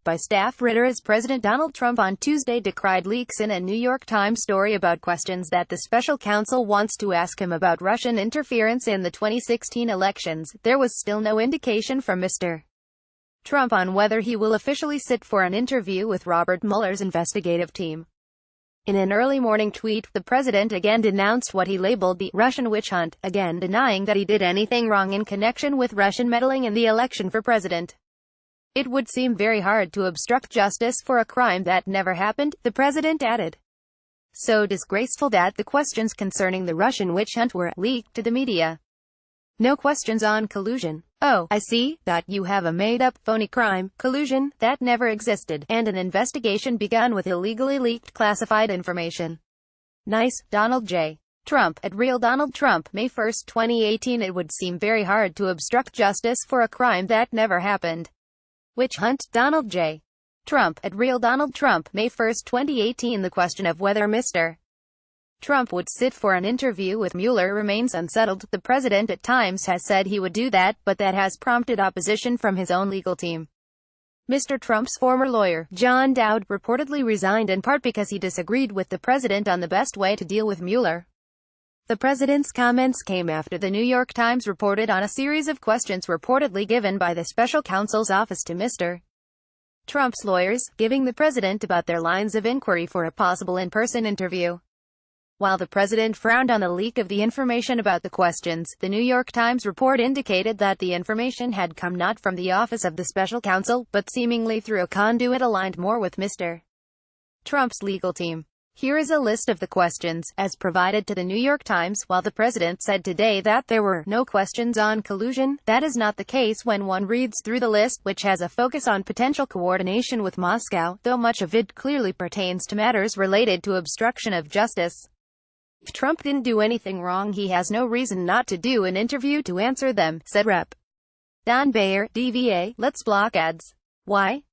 by staff writer as President Donald Trump on Tuesday decried leaks in a New York Times story about questions that the special counsel wants to ask him about Russian interference in the 2016 elections. There was still no indication from Mr. Trump on whether he will officially sit for an interview with Robert Mueller's investigative team. In an early morning tweet, the president again denounced what he labeled the Russian witch hunt, again denying that he did anything wrong in connection with Russian meddling in the election for president. It would seem very hard to obstruct justice for a crime that never happened, the president added. So disgraceful that the questions concerning the Russian witch hunt were leaked to the media. No questions on collusion. Oh, I see, that you have a made-up, phony crime, collusion, that never existed, and an investigation begun with illegally leaked classified information. Nice, Donald J. Trump, at Real Donald Trump, May 1, 2018. It would seem very hard to obstruct justice for a crime that never happened. Witch hunt, Donald J. Trump, at Real Donald Trump, May 1, 2018. The question of whether Mr. Trump would sit for an interview with Mueller remains unsettled. The president at times has said he would do that, but that has prompted opposition from his own legal team. Mr. Trump's former lawyer, John Dowd, reportedly resigned in part because he disagreed with the president on the best way to deal with Mueller. The president's comments came after the New York Times reported on a series of questions reportedly given by the special counsel's office to Mr. Trump's lawyers, giving the president about their lines of inquiry for a possible in-person interview. While the president frowned on the leak of the information about the questions, the New York Times report indicated that the information had come not from the office of the special counsel, but seemingly through a conduit aligned more with Mr. Trump's legal team. Here is a list of the questions, as provided to the New York Times. While the president said today that there were no questions on collusion, that is not the case when one reads through the list, which has a focus on potential coordination with Moscow, though much of it clearly pertains to matters related to obstruction of justice. If Trump didn't do anything wrong, he has no reason not to do an interview to answer them, said Rep. Don Bayer, DVA. Let's block ads. Why?